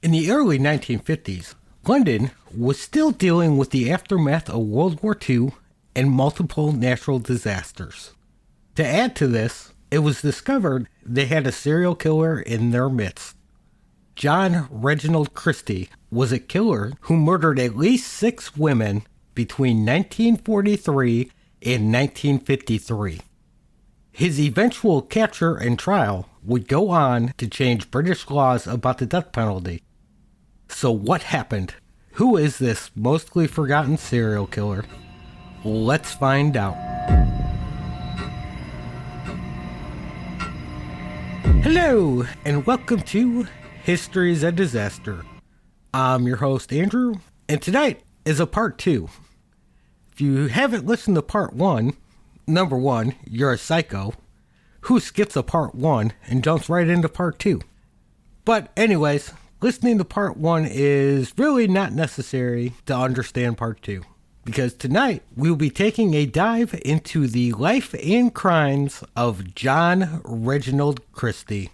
In the early 1950s, London was still dealing with the aftermath of World War II and multiple natural disasters. To add to this, it was discovered they had a serial killer in their midst. John Reginald Christi was a killer who murdered at least 6 women between 1943 and 1953. His eventual capture and trial would go on to change British laws about the death penalty. So what happened? Who is this mostly forgotten serial killer? Let's find out. Hello, and welcome to History's a Disaster. I'm your host, Andrew, and tonight is a part 2. If you haven't listened to part 1, number 1, you're a psycho who skips a part 1 and jumps right into part 2. But anyways, listening to part 1 is really not necessary to understand part 2. Because tonight, we'll be taking a dive into the life and crimes of John Reginald Christi,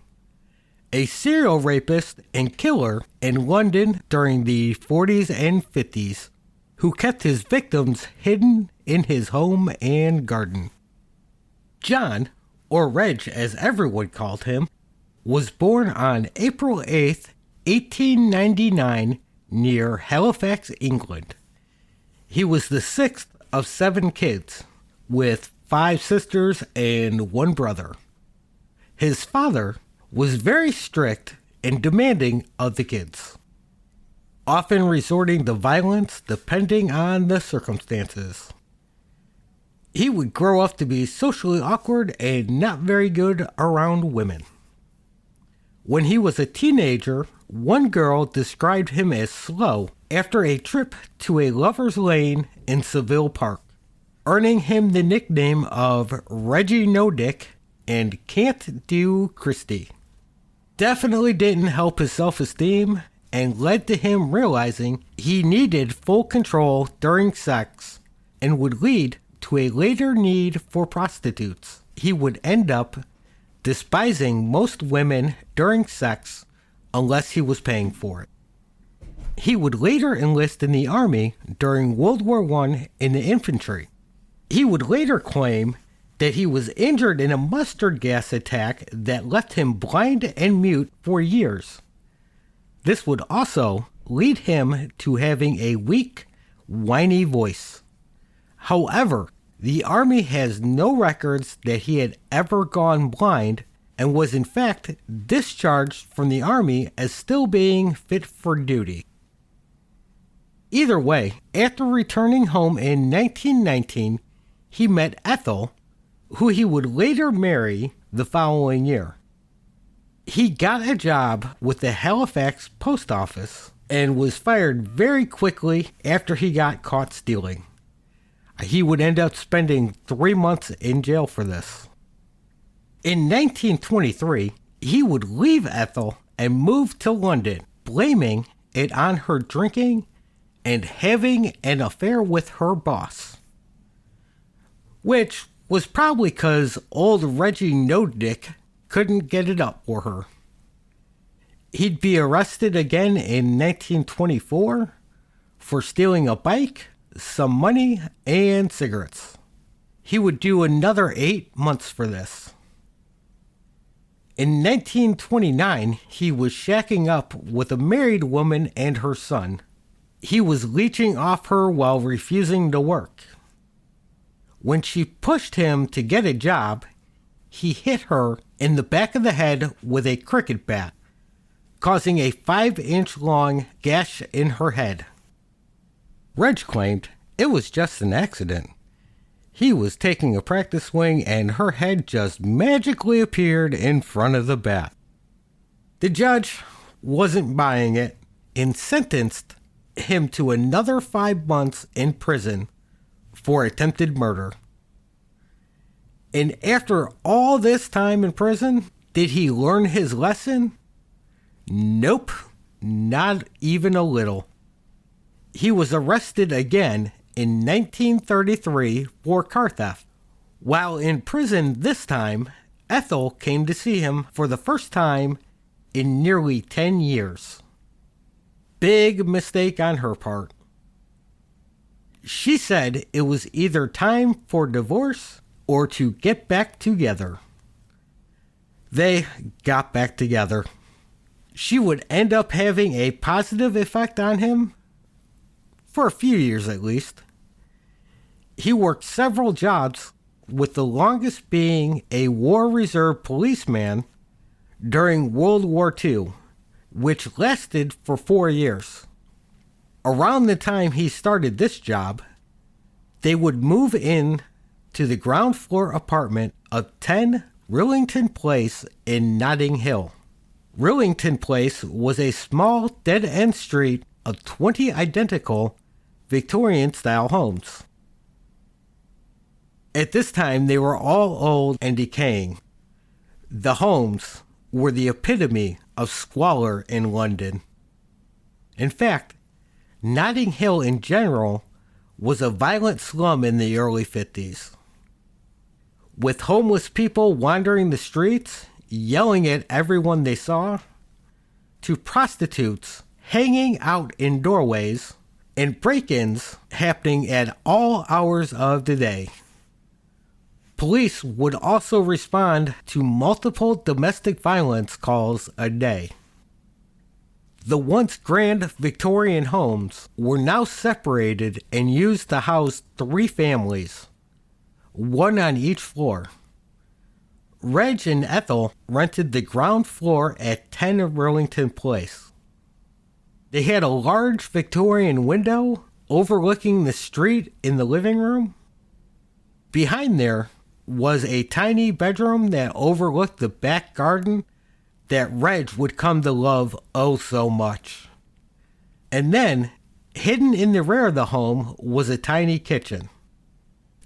a serial rapist and killer in London during the 40s and 50s, who kept his victims hidden in his home and garden. John, or Reg as everyone called him, was born on April 8th, 1899, near Halifax, England. He was the 6th of 7 kids, with 5 sisters and 1 brother. His father was very strict and demanding of the kids, often resorting to violence depending on the circumstances. He would grow up to be socially awkward and not very good around women. When he was a teenager, one girl described him as slow after a trip to a lover's lane in Seville Park, earning him the nickname of Reggie No Dick and Can't Do Christy. Definitely didn't help his self-esteem and led to him realizing he needed full control during sex and would lead to a later need for prostitutes. He would end up despising most women during sex unless he was paying for it. He would later enlist in the army during World War I in the infantry. He would later claim that he was injured in a mustard gas attack that left him blind and mute for years. This would also lead him to having a weak, whiny voice. However, the army has no records that he had ever gone blind and was in fact discharged from the army as still being fit for duty. Either way, after returning home in 1919, he met Ethel, who he would later marry the following year. He got a job with the Halifax post office and was fired very quickly after he got caught stealing. He would end up spending 3 months in jail for this. In 1923, he would leave Ethel and move to London, blaming it on her drinking and having an affair with her boss, which was probably because old Reggie No Dick couldn't get it up for her. He'd be arrested again in 1924 for stealing a bike, some money, and cigarettes. He would do another 8 months for this. In 1929, he was shacking up with a married woman and her son. He was leeching off her while refusing to work. When she pushed him to get a job, he hit her in the back of the head with a cricket bat, causing a 5-inch long gash in her head. Reg claimed it was just an accident. He was taking a practice swing and her head just magically appeared in front of the bat. The judge wasn't buying it and sentenced him to another 5 months in prison for attempted murder. And after all this time in prison, did he learn his lesson? Nope, not even a little. He was arrested again in 1933 for car theft. While in prison this time, Ethel came to see him for the first time in nearly 10 years. big mistake on her part. She said it was either time for divorce or to get back together. They got back together. She would end up having a positive effect on him, for a few years at least. He worked several jobs, with the longest being a War Reserve policeman during World War II, which lasted for 4 years. Around the time he started this job, they would move in to the ground floor apartment of 10 Rillington Place in Notting Hill. Rillington Place was a small dead-end street of 20 identical Victorian-style homes. At this time, they were all old and decaying. The homes were the epitome of squalor in London. In fact, Notting Hill in general was a violent slum in the early 50s. With homeless people wandering the streets, yelling at everyone they saw, to prostitutes hanging out in doorways, and break-ins happening at all hours of the day. Police would also respond to multiple domestic violence calls a day. The once grand Victorian homes were now separated and used to house 3 families, one on each floor. Reg and Ethel rented the ground floor at 10 Rillington Place. They had a large Victorian window overlooking the street in the living room. Behind there was a tiny bedroom that overlooked the back garden that Reg would come to love oh so much. And then, hidden in the rear of the home was a tiny kitchen.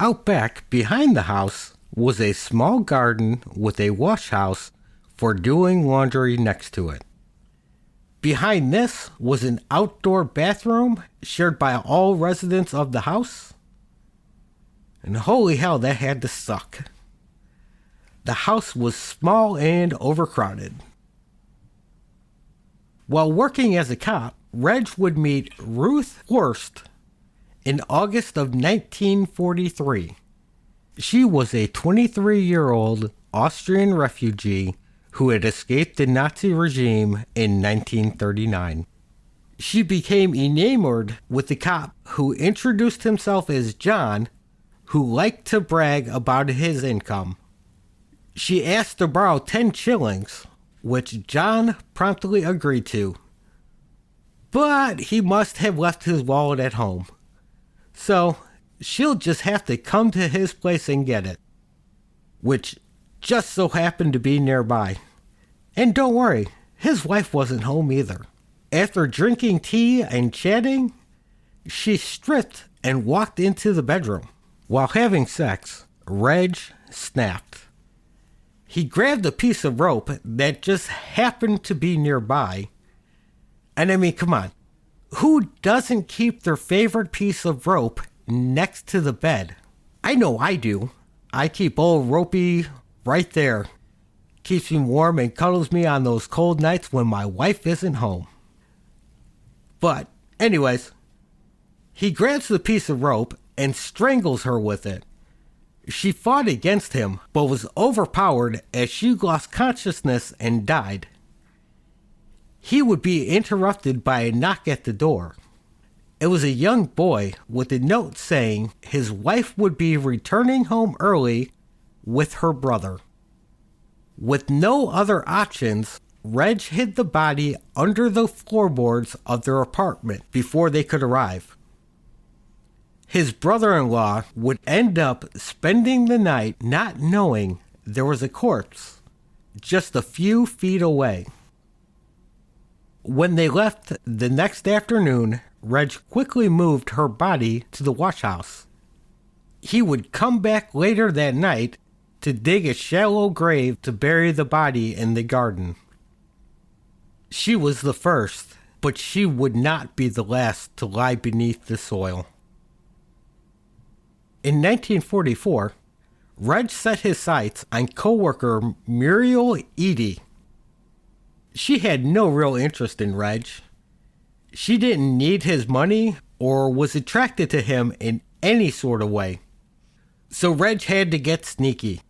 Out back, behind the house, was a small garden with a wash house for doing laundry next to it. Behind this was an outdoor bathroom shared by all residents of the house. And holy hell, that had to suck. The house was small and overcrowded. While working as a cop, Reg would meet Ruth Horst in August of 1943. She was a 23-year-old Austrian refugee who had escaped the Nazi regime in 1939. She became enamored with the cop who introduced himself as John, who liked to brag about his income. She asked to borrow 10 shillings, which John promptly agreed to. But he must have left his wallet at home. So she'll just have to come to his place and get it, which just so happened to be nearby. And don't worry, his wife wasn't home either. After drinking tea and chatting, she stripped and walked into the bedroom. While having sex, Reg snapped. He grabbed a piece of rope that just happened to be nearby. And I mean, come on. Who doesn't keep their favorite piece of rope next to the bed? I know I do. I keep old Ropey right there. Keeps me warm and cuddles me on those cold nights when my wife isn't home. But anyways, he grabs the piece of rope and strangles her with it. She fought against him, but was overpowered as she lost consciousness and died. He would be interrupted by a knock at the door. It was a young boy with a note saying his wife would be returning home early with her brother. With no other options, Reg hid the body under the floorboards of their apartment before they could arrive. His brother-in-law would end up spending the night not knowing there was a corpse just a few feet away. When they left the next afternoon, Reg quickly moved her body to the wash house. He would come back later that night to dig a shallow grave to bury the body in the garden. She was the first, but she would not be the last to lie beneath the soil. In 1944, Reg set his sights on co-worker Muriel Eady. She had no real interest in Reg. She didn't need his money or was attracted to him in any sort of way. So Reg had to get sneaky.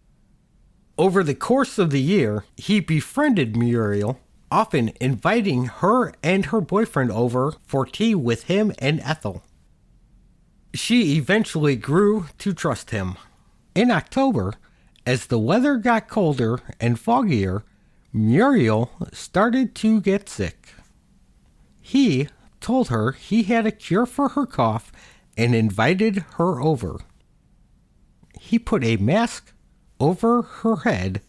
Over the course of the year, he befriended Muriel, often inviting her and her boyfriend over for tea with him and Ethel. She eventually grew to trust him. In October, as the weather got colder and foggier, Muriel started to get sick. He told her he had a cure for her cough and invited her over. He put a mask over her head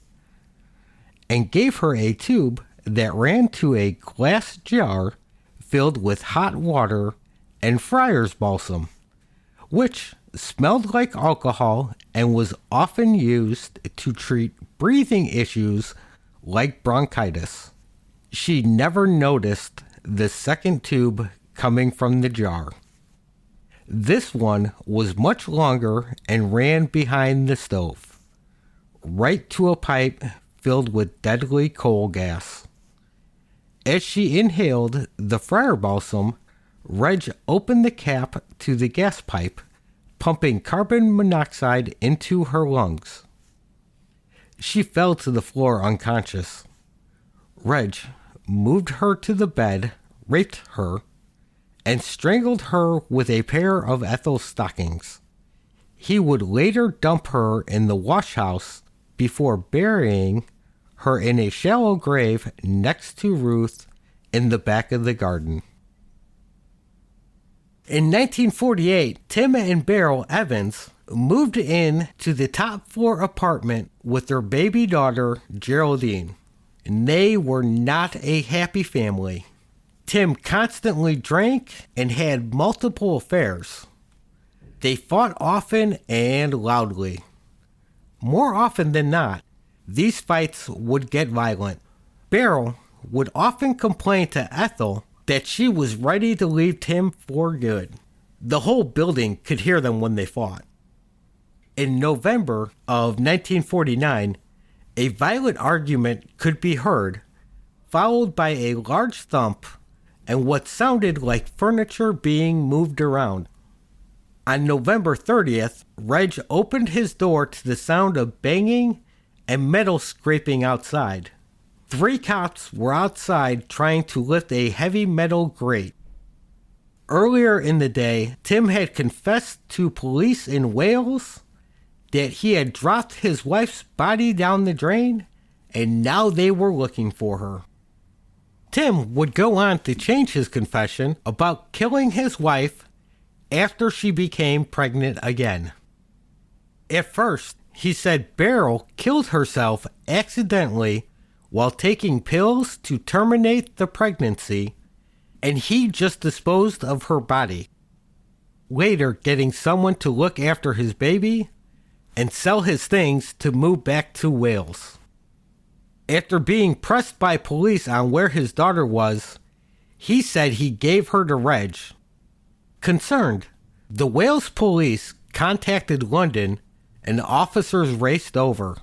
and gave her a tube that ran to a glass jar filled with hot water and friar's balsam, which smelled like alcohol and was often used to treat breathing issues like bronchitis. She never noticed the second tube coming from the jar. This one was much longer and ran behind the stove, right to a pipe filled with deadly coal gas. As she inhaled the friar balsam, Reg opened the cap to the gas pipe, pumping carbon monoxide into her lungs. She fell to the floor unconscious. Reg moved her to the bed, raped her, and strangled her with a pair of Ethel's stockings. He would later dump her in the wash house before burying her in a shallow grave next to Ruth in the back of the garden. In 1948, Tim and Beryl Evans moved in to the top floor apartment with their baby daughter, Geraldine, and they were not a happy family. Tim constantly drank and had multiple affairs. They fought often and loudly. More often than not, these fights would get violent. Beryl would often complain to Ethel that she was ready to leave Tim for good. The whole building could hear them when they fought. In November of 1949, a violent argument could be heard, followed by a large thump and what sounded like furniture being moved around. On November 30th, Reg opened his door to the sound of banging and metal scraping outside. 3 cops were outside trying to lift a heavy metal grate. Earlier in the day, Tim had confessed to police in Wales that he had dropped his wife's body down the drain, and now they were looking for her. Tim would go on to change his confession about killing his wife after she became pregnant again. At first, he said Beryl killed herself accidentally while taking pills to terminate the pregnancy, and he just disposed of her body, later getting someone to look after his baby and sell his things to move back to Wales. After being pressed by police on where his daughter was, he said he gave her to Reg. Concerned, the Wales police contacted London and officers raced over.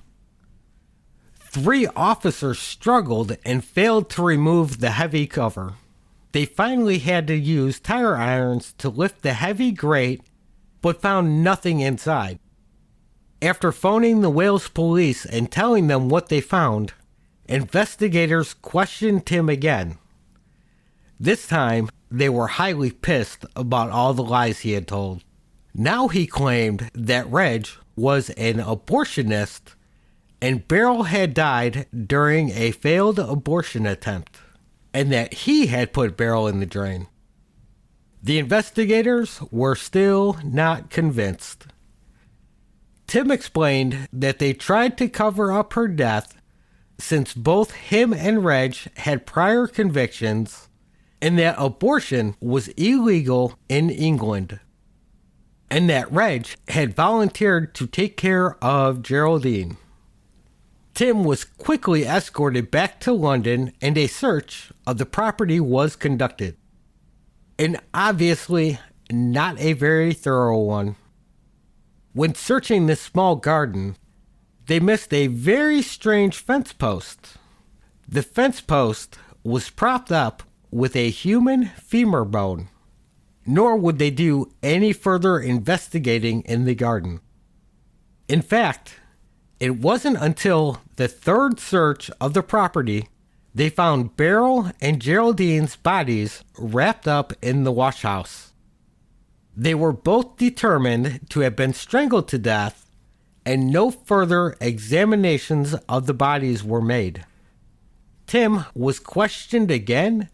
3 officers struggled and failed to remove the heavy cover. They finally had to use tire irons to lift the heavy grate, but found nothing inside. After phoning the Wales police and telling them what they found, investigators questioned Tim again. This time, they were highly pissed about all the lies he had told. Now he claimed that Reg was an abortionist and Beryl had died during a failed abortion attempt, and that he had put Beryl in the drain. The investigators were still not convinced. Tim explained that they tried to cover up her death since both him and Reg had prior convictions and that abortion was illegal in England, and that Reg had volunteered to take care of Geraldine. Tim was quickly escorted back to London and a search of the property was conducted. And obviously not a very thorough one. When searching this small garden, they missed a very strange fence post. The fence post was propped up with a human femur bone, nor would they do any further investigating in the garden. In fact, it wasn't until the third search of the property they found Beryl and Geraldine's bodies wrapped up in the wash house. They were both determined to have been strangled to death, and no further examinations of the bodies were made. Tim was questioned again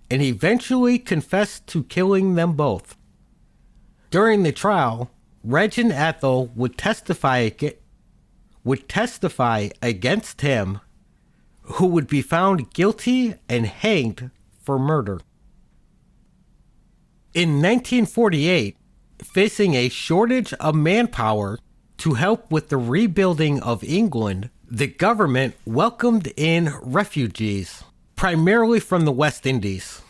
and eventually confessed to killing them both. During the trial, Reg and Ethel would testify against him, who would be found guilty and hanged for murder. In 1948, facing a shortage of manpower to help with the rebuilding of England, the government welcomed in refugees, primarily from the West Indies.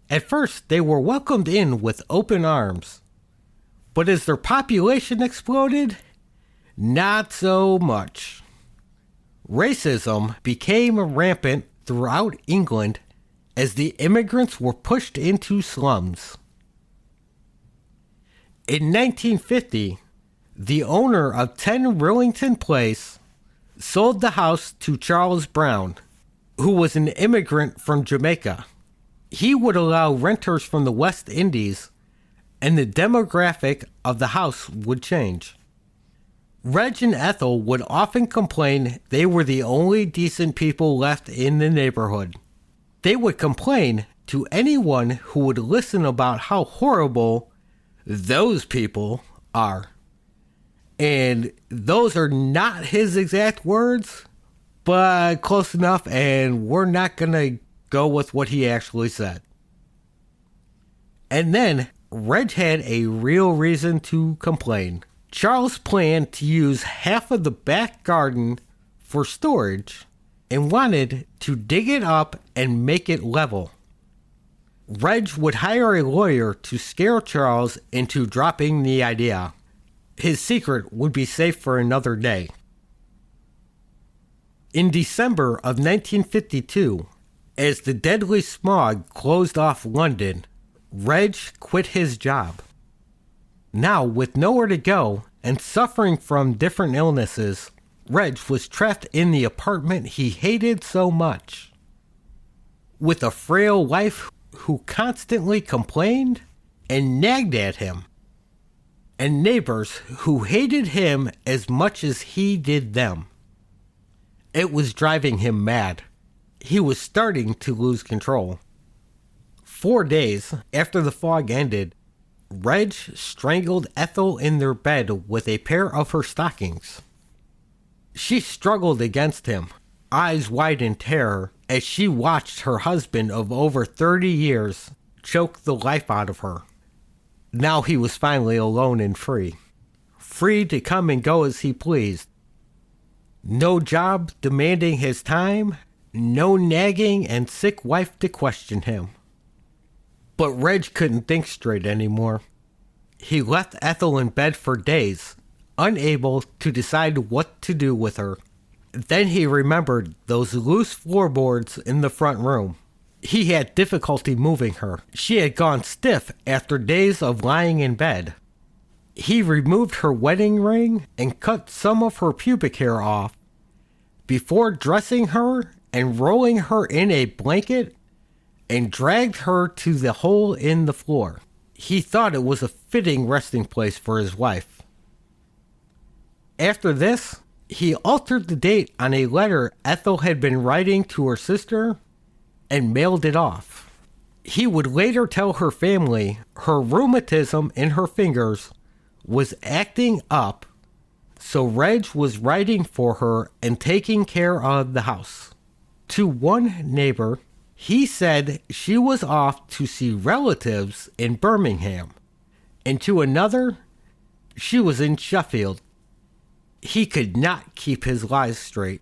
At first, they were welcomed in with open arms, but as their population exploded, not so much. Racism became rampant throughout England as the immigrants were pushed into slums. In 1950, the owner of 10 Rillington Place sold the house to Charles Brown, who was an immigrant from Jamaica. He would allow renters from the West Indies, and the demographic of the house would change. Reg and Ethel would often complain they were the only decent people left in the neighborhood. They would complain to anyone who would listen about how horrible those people are. And those are not his exact words, but close enough, and we're not going to go with what he actually said. And then Reg had a real reason to complain. Charles planned to use half of the back garden for storage and wanted to dig it up and make it level. Reg would hire a lawyer to scare Charles into dropping the idea. His secret would be safe for another day. In December of 1952, as the deadly smog closed off London, Reg quit his job. Now, with nowhere to go and suffering from different illnesses, Reg was trapped in the apartment he hated so much. With a frail wife who constantly complained and nagged at him, and neighbors who hated him as much as he did them. It was driving him mad. He was starting to lose control. 4 days after the fog ended, Reg strangled Ethel in their bed with a pair of her stockings. She struggled against him, eyes wide in terror, as she watched her husband of over 30 years choke the life out of her. Now he was finally alone and free. Free to come and go as he pleased. No job demanding his time, no nagging and sick wife to question him. But Reg couldn't think straight anymore. He left Ethel in bed for days, unable to decide what to do with her. Then he remembered those loose floorboards in the front room. He had difficulty moving her. She had gone stiff after days of lying in bed. He removed her wedding ring and cut some of her pubic hair off before dressing her and rolling her in a blanket and dragged her to the hole in the floor. He thought it was a fitting resting place for his wife. After this, he altered the date on a letter Ethel had been writing to her sister and mailed it off. He would later tell her family her rheumatism in her fingers was acting up, so Reg was writing for her and taking care of the house. To one neighbor, he said she was off to see relatives in Birmingham, and to another, she was in Sheffield. He could not keep his lies straight.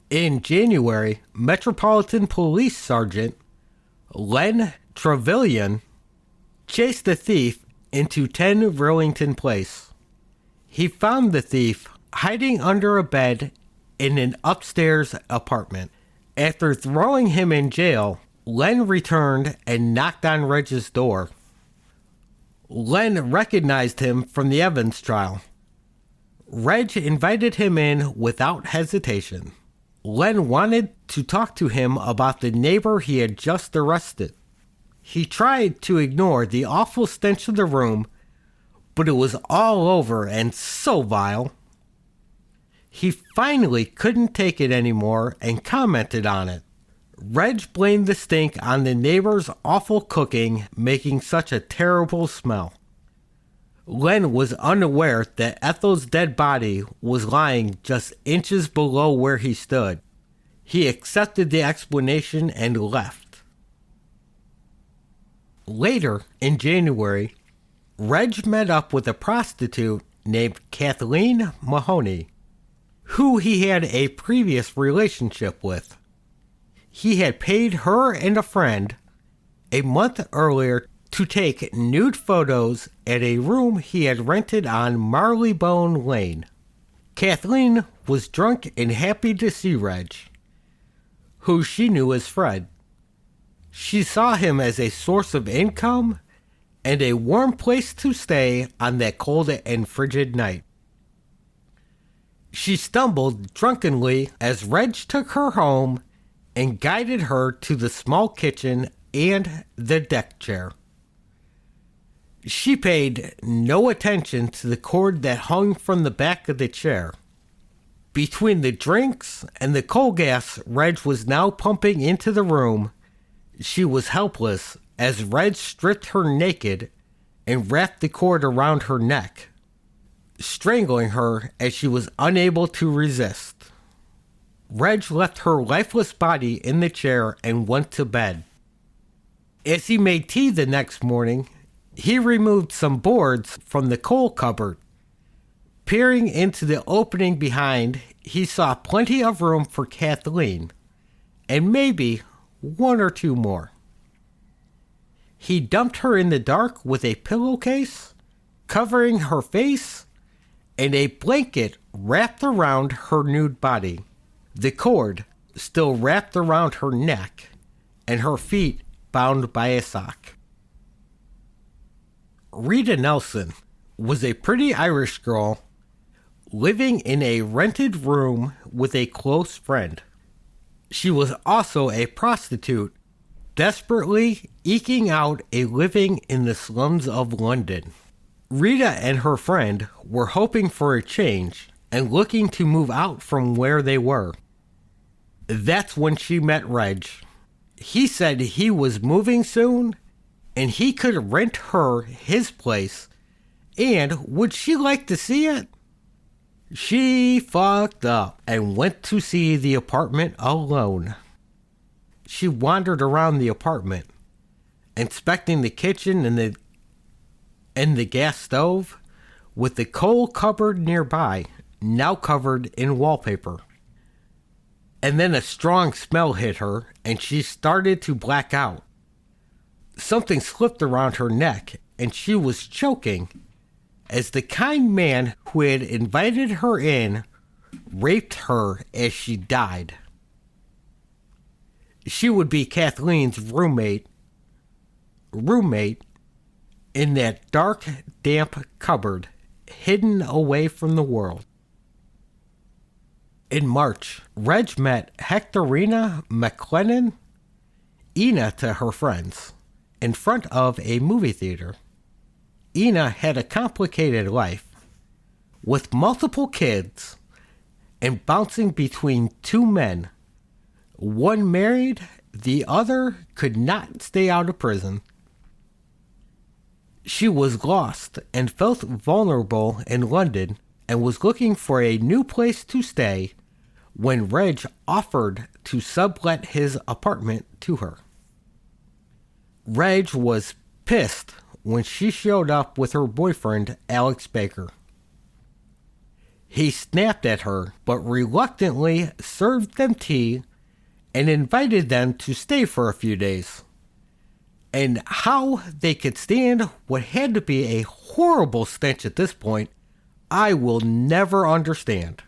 In January, Metropolitan Police Sergeant Len Trevelyan chased the thief into 10 Rillington Place. He found the thief hiding under a bed in an upstairs apartment. After throwing him in jail, Len returned and knocked on Reg's door. Len recognized him from the Evans trial. Reg invited him in without hesitation. Len wanted to talk to him about the neighbor he had just arrested. He tried to ignore the awful stench of the room, but it was all over and so vile. He finally couldn't take it anymore and commented on it. Reg blamed the stink on the neighbor's awful cooking, making such a terrible smell. Len was unaware that Ethel's dead body was lying just inches below where he stood. He accepted the explanation and left. Later, in January, Reg met up with a prostitute named Kathleen Mahoney, who he had a previous relationship with. He had paid her and a friend a month earlier to take nude photos at a room he had rented on Marleybone Lane. Kathleen was drunk and happy to see Reg, who she knew as Fred. She saw him as a source of income and a warm place to stay on that cold and frigid night. She stumbled drunkenly as Reg took her home and guided her to the small kitchen and the deck chair. She paid no attention to the cord that hung from the back of the chair. Between the drinks and the coal gas Reg was now pumping into the room, she was helpless as Reg stripped her naked and wrapped the cord around her neck, strangling her as she was unable to resist. Reg left her lifeless body in the chair and went to bed. As he made tea the next morning, he removed some boards from the coal cupboard. Peering into the opening behind, he saw plenty of room for Kathleen, and maybe one or two more. He dumped her in the dark with a pillowcase, covering her face, and a blanket wrapped around her nude body. The cord still wrapped around her neck, and her feet bound by a sock. Rita Nelson was a pretty Irish girl living in a rented room with a close friend. She was also a prostitute, desperately eking out a living in the slums of London. Rita and her friend were hoping for a change and looking to move out from where they were. That's when she met Reg. He said he was moving soon and he could rent her his place, and would she like to see it? She fucked up and went to see the apartment alone. She wandered around the apartment, inspecting the kitchen and the gas stove, with the coal cupboard nearby, now covered in wallpaper. And then a strong smell hit her, and she started to black out. Something slipped around her neck, and she was choking as the kind man who had invited her in raped her as she died. She would be Kathleen's roommate in that dark, damp cupboard, hidden away from the world. In March, Reg met Hectorina McLennan, Ina to her friends, in front of a movie theater. Ina had a complicated life, with multiple kids and bouncing between two men. One married, the other could not stay out of prison. She was lost and felt vulnerable in London and was looking for a new place to stay when Reg offered to sublet his apartment to her. Reg was pissed when she showed up with her boyfriend, Alex Baker. He snapped at her, but reluctantly served them tea and invited them to stay for a few days. And how they could stand what had to be a horrible stench at this point, I will never understand.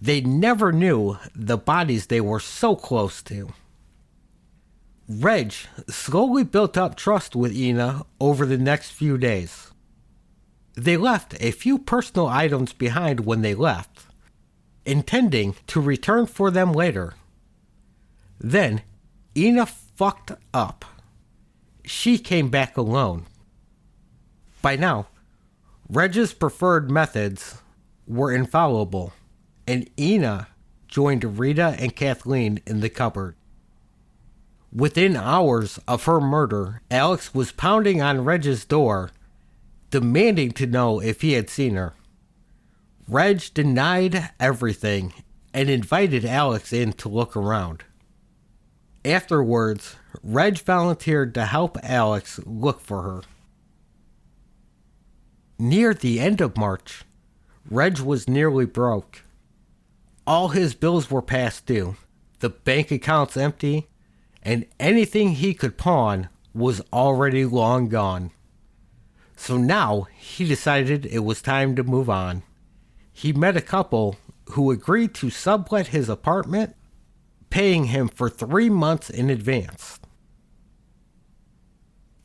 They never knew the bodies they were so close to. Reg slowly built up trust with Ina over the next few days. They left a few personal items behind when they left, intending to return for them later. Then, Ina fucked up. She came back alone. By now, Reg's preferred methods were infallible, and Ina joined Rita and Kathleen in the cupboard. Within hours of her murder, Alex was pounding on Reg's door, demanding to know if he had seen her. Reg denied everything and invited Alex in to look around. Afterwards, Reg volunteered to help Alex look for her. Near the end of March, Reg was nearly broke. All his bills were past due, the bank accounts empty, and anything he could pawn was already long gone. So now he decided it was time to move on. He met a couple who agreed to sublet his apartment, paying him for 3 months in advance.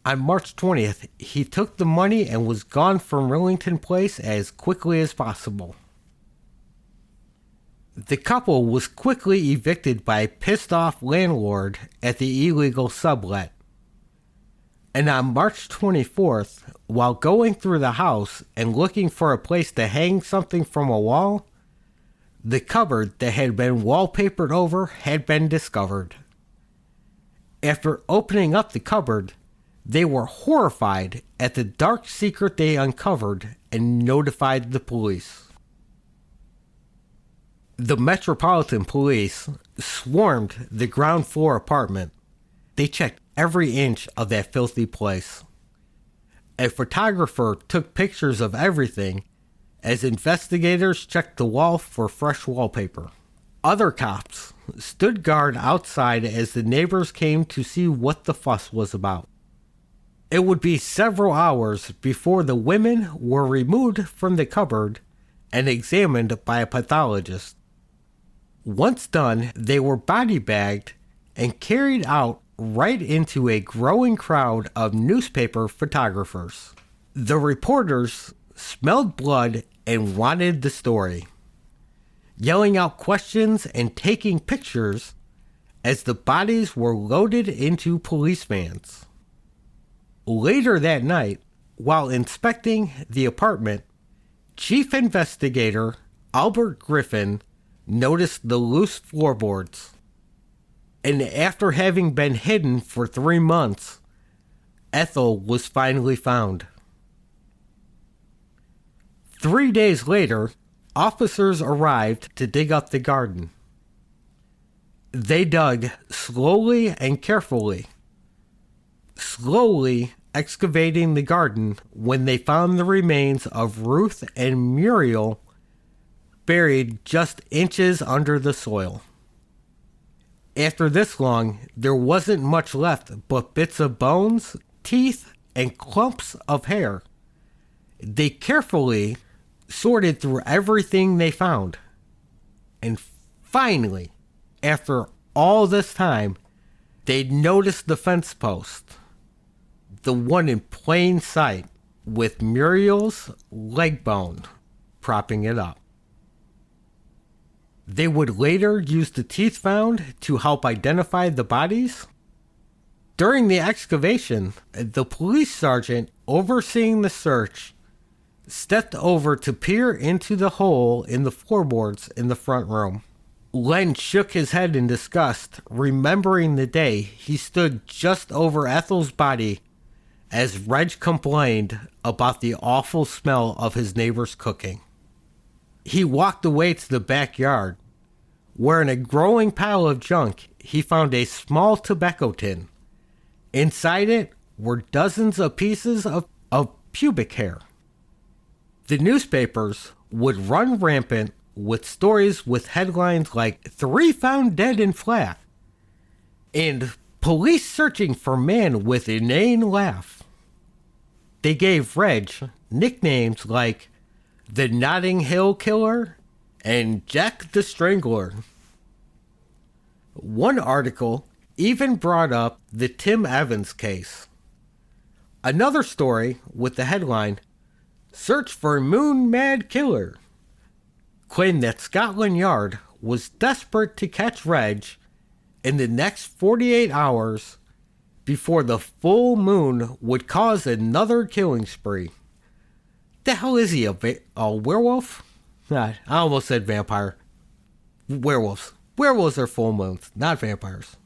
On March 20th, he took the money and was gone from Rillington Place as quickly as possible. The couple was quickly evicted by a pissed-off landlord at the illegal sublet. And on March 24th, while going through the house and looking for a place to hang something from a wall, the cupboard that had been wallpapered over had been discovered. After opening up the cupboard, they were horrified at the dark secret they uncovered and notified the police. The Metropolitan Police swarmed the ground floor apartment. They checked every inch of that filthy place. A photographer took pictures of everything as investigators checked the wall for fresh wallpaper. Other cops stood guard outside as the neighbors came to see what the fuss was about. It would be several hours before the women were removed from the cupboard and examined by a pathologist. Once done, they were body bagged and carried out right into a growing crowd of newspaper photographers. The reporters smelled blood and wanted the story, yelling out questions and taking pictures as the bodies were loaded into police vans. Later that night, while inspecting the apartment, Chief Investigator Albert Griffin noticed the loose floorboards, and after having been hidden for 3 months, Ethel was finally found. 3 days later, officers arrived to dig up the garden. They dug slowly and carefully, excavating the garden when they found the remains of Ruth and Muriel buried just inches under the soil. After this long, there wasn't much left but bits of bones, teeth, and clumps of hair. They carefully sorted through everything they found. And finally, after all this time, they noticed the fence post, the one in plain sight with Muriel's leg bone propping it up. They would later use the teeth found to help identify the bodies. During the excavation, the police sergeant overseeing the search stepped over to peer into the hole in the floorboards in the front room. Len shook his head in disgust, remembering the day he stood just over Ethel's body as Reg complained about the awful smell of his neighbor's cooking. He walked away to the backyard, where in a growing pile of junk, he found a small tobacco tin. Inside it were dozens of pieces of pubic hair. The newspapers would run rampant with stories with headlines like 3 found dead in flat and police searching for man with inane laugh. They gave Reg nicknames like the Notting Hill Killer and Jack the Strangler. One article even brought up the Tim Evans case. Another story with the headline, "Search for Moon Mad Killer," claimed that Scotland Yard was desperate to catch Reg in the next 48 hours before the full moon would cause another killing spree. The hell is he, a werewolf? I almost said vampire. Werewolves. Werewolves are full moons, not vampires.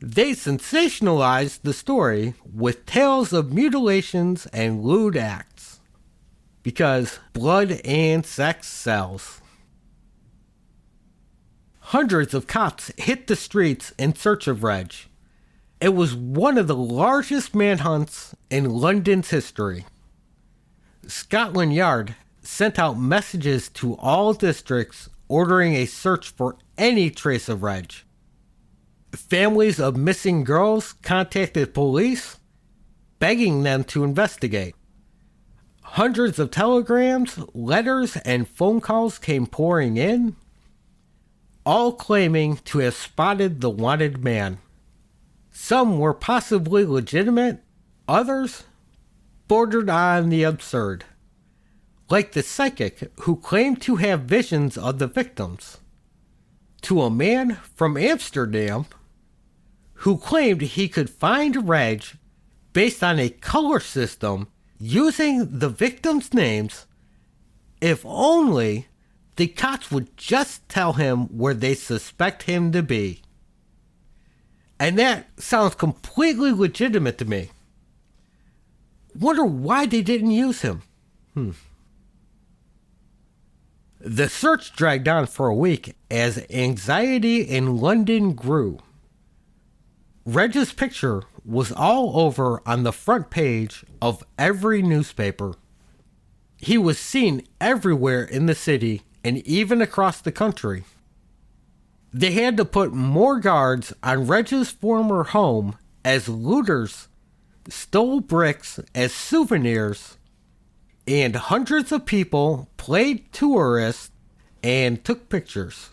They sensationalized the story with tales of mutilations and lewd acts. Because blood and sex sells. Hundreds of cops hit the streets in search of Reg. It was one of the largest manhunts in London's history. Scotland Yard sent out messages to all districts ordering a search for any trace of Reg. Families of missing girls contacted police, begging them to investigate. Hundreds of telegrams, letters, and phone calls came pouring in, all claiming to have spotted the wanted man. Some were possibly legitimate, others bordered on the absurd, like the psychic who claimed to have visions of the victims, to a man from Amsterdam who claimed he could find Reg based on a color system using the victims' names if only the cops would just tell him where they suspect him to be. And that sounds completely legitimate to me. Wonder why they didn't use him. The search dragged on for a week as anxiety in London grew. Reg's picture was all over on the front page of every newspaper. He was seen everywhere in the city and even across the country. They had to put more guards on Reg's former home as looters stole bricks as souvenirs, and hundreds of people played tourists and took pictures.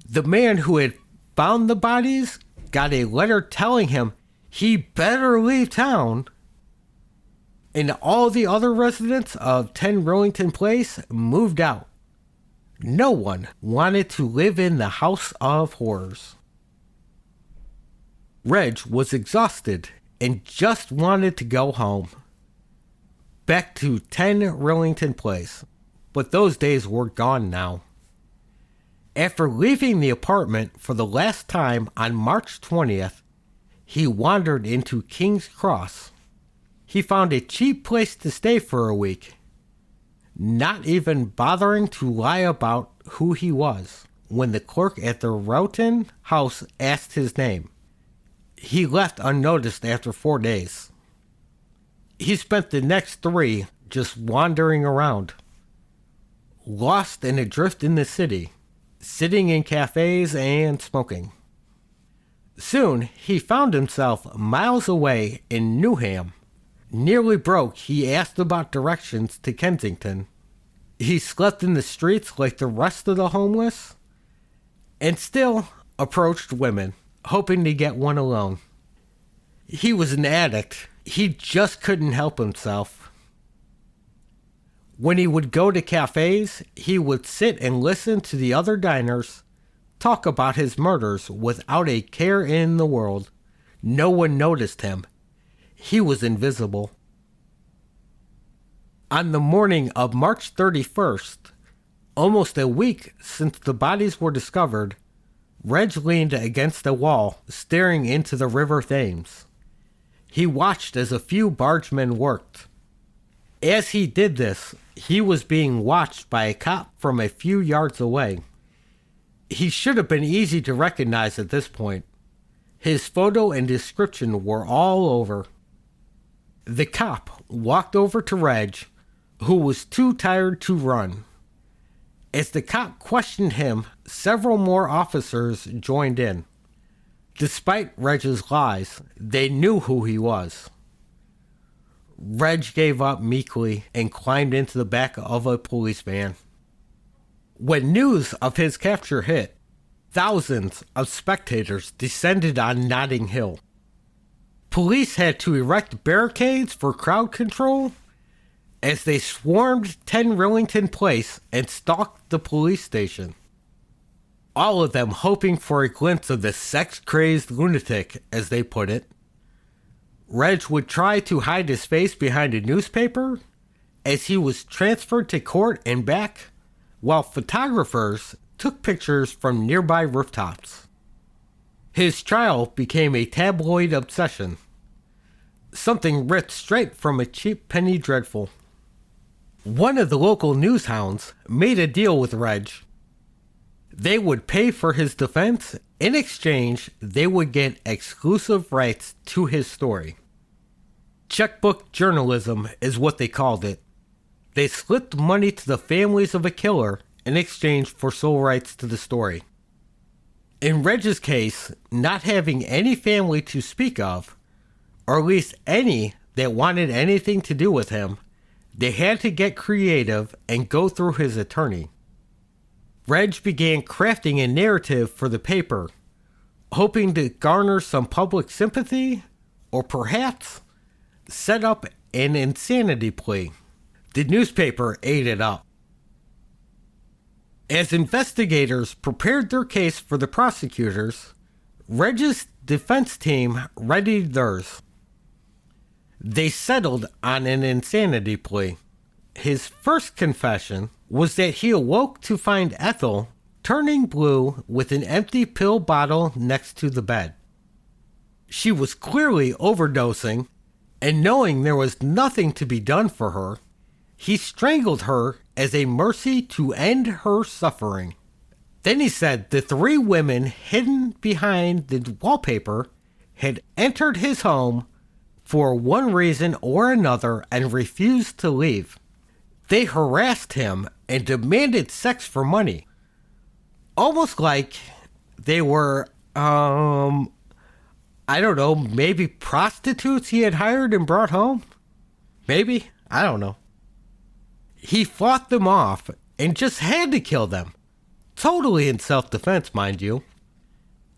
The man who had found the bodies got a letter telling him he better leave town, and all the other residents of 10 Rillington Place moved out. No one wanted to live in the house of horrors. Reg was exhausted and just wanted to go home. Back to 10 Rillington Place, but those days were gone now. After leaving the apartment for the last time on March 20th, he wandered into King's Cross. He found a cheap place to stay for a week, not even bothering to lie about who he was when the clerk at the Roughton house asked his name. He left unnoticed after 4 days. He spent the next 3 just wandering around, lost and adrift in the city, sitting in cafes and smoking. Soon he found himself miles away in Newham. Nearly broke, he asked about directions to Kensington. He slept in the streets like the rest of the homeless, and still approached women, hoping to get one alone. He was an addict. He just couldn't help himself. When he would go to cafes, he would sit and listen to the other diners talk about his murders without a care in the world. No one noticed him. He was invisible. On the morning of March 31st, almost a week since the bodies were discovered, Reg leaned against a wall, staring into the River Thames. He watched as a few bargemen worked. As he did this, he was being watched by a cop from a few yards away. He should have been easy to recognize at this point. His photo and description were all over. The cop walked over to Reg, who was too tired to run. As the cop questioned him, several more officers joined in. Despite Reg's lies, they knew who he was. Reg gave up meekly and climbed into the back of a police van. When news of his capture hit, thousands of spectators descended on Notting Hill. Police had to erect barricades for crowd control as they swarmed 10 Rillington Place and stalked the police station. All of them hoping for a glimpse of the sex-crazed lunatic, as they put it. Reg would try to hide his face behind a newspaper as he was transferred to court and back, while photographers took pictures from nearby rooftops. His trial became a tabloid obsession, something ripped straight from a cheap penny dreadful. One of the local news hounds made a deal with Reg. They would pay for his defense. In exchange, they would get exclusive rights to his story. Checkbook journalism is what they called it. They slipped money to the families of a killer in exchange for sole rights to the story. In Reg's case, not having any family to speak of, or at least any that wanted anything to do with him, they had to get creative and go through his attorney. Reg began crafting a narrative for the paper, hoping to garner some public sympathy, or perhaps set up an insanity plea. The newspaper ate it up. As investigators prepared their case for the prosecutors, Reg's defense team readied theirs. They settled on an insanity plea. His first confession was that he awoke to find Ethel turning blue with an empty pill bottle next to the bed. She was clearly overdosing, and knowing there was nothing to be done for her, he strangled her as a mercy to end her suffering. Then he said the 3 women hidden behind the wallpaper had entered his home for one reason or another and refused to leave. They harassed him and demanded sex for money. Almost like they were, I don't know, maybe prostitutes he had hired and brought home? Maybe? I don't know. He fought them off and just had to kill them. Totally in self-defense, mind you.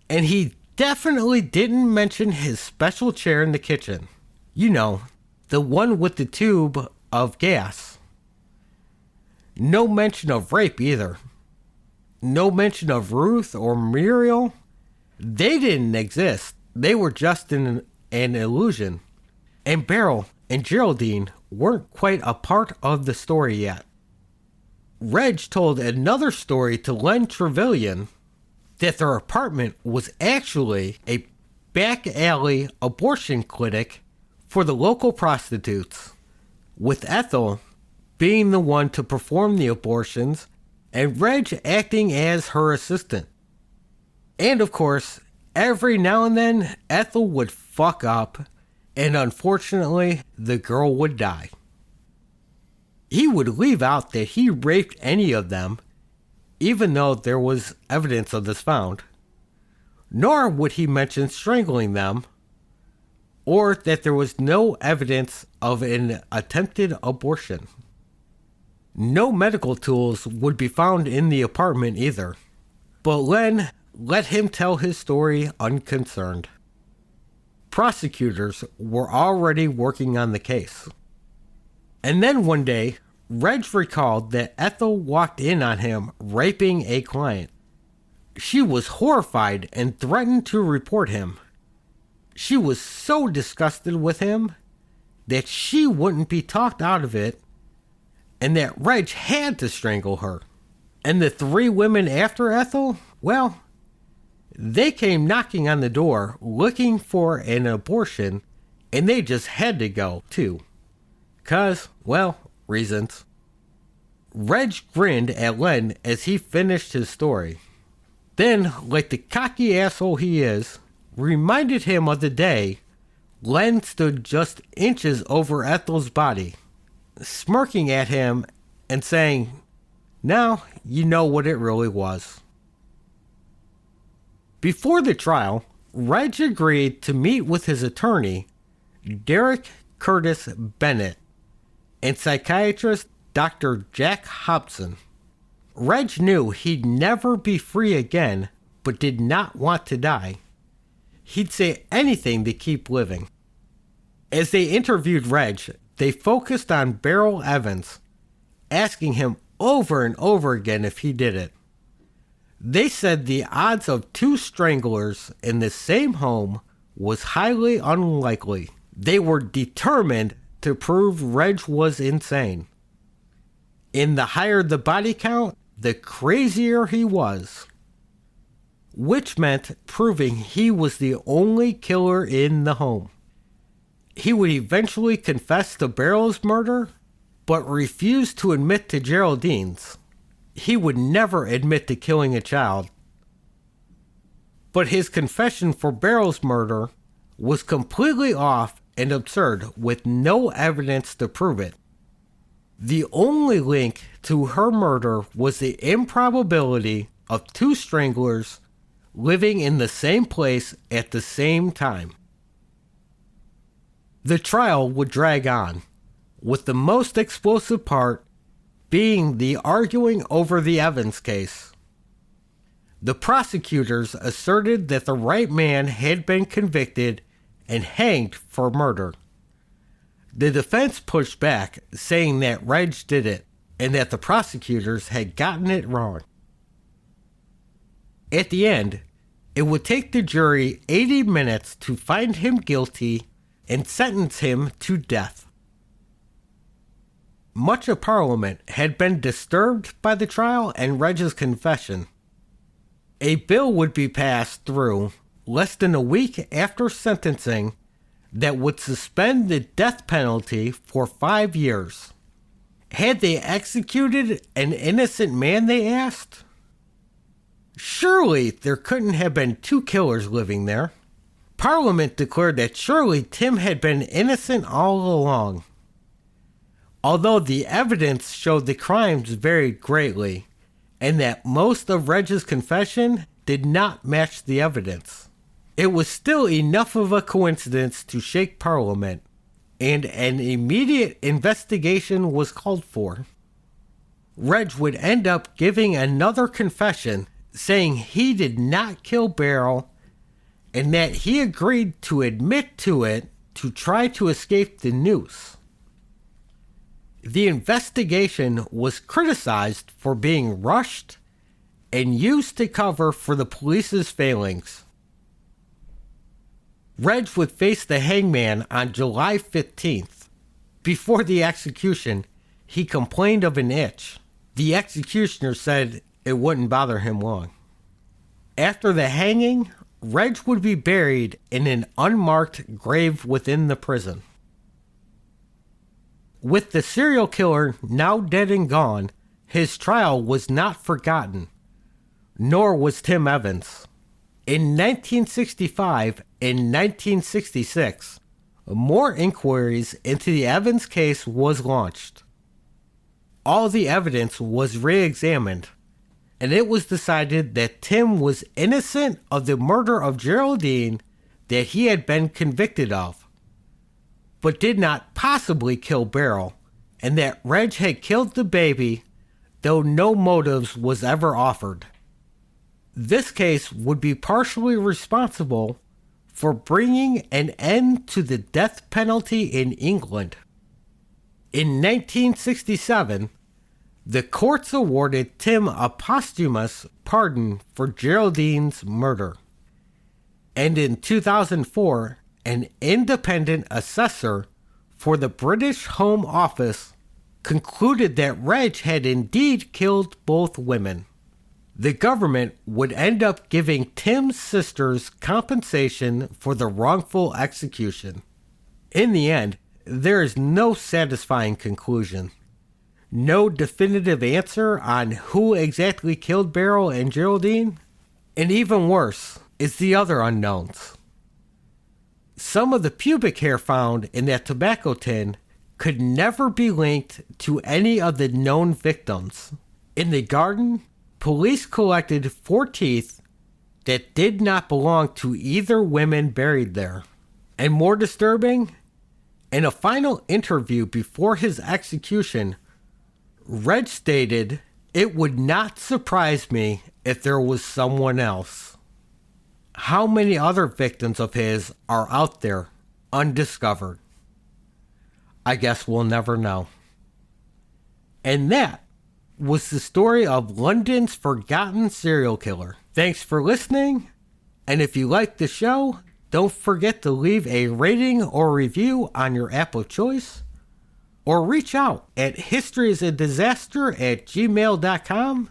And he definitely didn't mention his special chair in the kitchen. You know, the one with the tube of gas. No mention of rape either. No mention of Ruth or Muriel. They didn't exist. They were just an illusion. And Beryl and Geraldine weren't quite a part of the story yet. Reg told another story to Len Trevelyan that their apartment was actually a back alley abortion clinic for the local prostitutes, with Ethel being the one to perform the abortions and Reg acting as her assistant. And of course, every now and then, Ethel would fuck up, and unfortunately, the girl would die. He would leave out that he raped any of them, even though there was evidence of this found. Nor would he mention strangling them, or that there was no evidence of an attempted abortion. No medical tools would be found in the apartment either, but Len let him tell his story unconcerned. Prosecutors were already working on the case. And then one day, Reg recalled that Ethel walked in on him raping a client. She was horrified and threatened to report him. She was so disgusted with him that she wouldn't be talked out of it, and that Reg had to strangle her. And the 3 women after Ethel, well, they came knocking on the door looking for an abortion, and they just had to go, too. 'Cause, well, reasons. Reg grinned at Len as he finished his story. Then, like the cocky asshole he is, reminded him of the day Len stood just inches over Ethel's body, smirking at him and saying, "Now you know what it really was." Before the trial, Reg agreed to meet with his attorney, Derek Curtis Bennett, and psychiatrist Dr. Jack Hobson. Reg knew he'd never be free again, but did not want to die. He'd say anything to keep living. As they interviewed Reg, they focused on Beryl Evans, asking him over and over again if he did it. They said the odds of two stranglers in the same home was highly unlikely. They were determined to prove Reg was insane. And the higher the body count, the crazier he was. Which meant proving he was the only killer in the home. He would eventually confess to Beryl's murder, but refused to admit to Geraldine's. He would never admit to killing a child. But his confession for Beryl's murder was completely off and absurd, with no evidence to prove it. The only link to her murder was the improbability of two stranglers living in the same place at the same time. The trial would drag on, with the most explosive part being the arguing over the Evans case. The prosecutors asserted that the right man had been convicted and hanged for murder. The defense pushed back, saying that Reg did it and that the prosecutors had gotten it wrong. At the end, it would take the jury 80 minutes to find him guilty and sentence him to death. Much of Parliament had been disturbed by the trial and Reg's confession. A bill would be passed through less than a week after sentencing that would suspend the death penalty for 5 years. Had they executed an innocent man, they asked? Surely there couldn't have been two killers living there. Parliament declared that surely Tim had been innocent all along. Although the evidence showed the crimes varied greatly, and that most of Reg's confession did not match the evidence, it was still enough of a coincidence to shake Parliament, and an immediate investigation was called for. Reg would end up giving another confession, saying he did not kill Beryl, and that he agreed to admit to it to try to escape the noose. The investigation was criticized for being rushed and used to cover for the police's failings. Reg would face the hangman on July 15th. Before the execution, he complained of an itch. The executioner said it wouldn't bother him long. After the hanging, Reg would be buried in an unmarked grave within the prison. With the serial killer now dead and gone, his trial was not forgotten, nor was Tim Evans. In 1965 and 1966, more inquiries into the Evans case was launched. All the evidence was re-examined, and it was decided that Tim was innocent of the murder of Geraldine that he had been convicted of, but did not possibly kill Beryl, and that Reg had killed the baby, though no motives was ever offered. This case would be partially responsible for bringing an end to the death penalty in England. In 1967, the courts awarded Tim a posthumous pardon for Geraldine's murder. And in 2004, an independent assessor for the British Home Office concluded that Reg had indeed killed both women. The government would end up giving Tim's sisters compensation for the wrongful execution. In the end, there is no satisfying conclusion. No definitive answer on who exactly killed Beryl and Geraldine, and even worse is the other unknowns. Some of the pubic hair found in that tobacco tin could never be linked to any of the known victims. In the garden, police collected 4 teeth that did not belong to either women buried there. And more disturbing, in a final interview before his execution, Reg stated, It would not surprise me if there was someone else. How many other victims of his are out there undiscovered? I guess we'll never know. And that was the story of London's forgotten serial killer. Thanks for listening, and if you like the show, don't forget to leave a rating or review on your app of choice, or reach out at historiesadisaster@gmail.com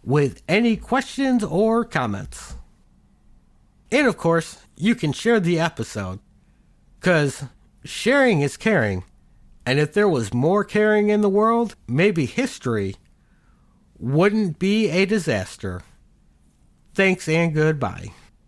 with any questions or comments. And of course, you can share the episode, because sharing is caring, and if there was more caring in the world, maybe history wouldn't be a disaster. Thanks and goodbye.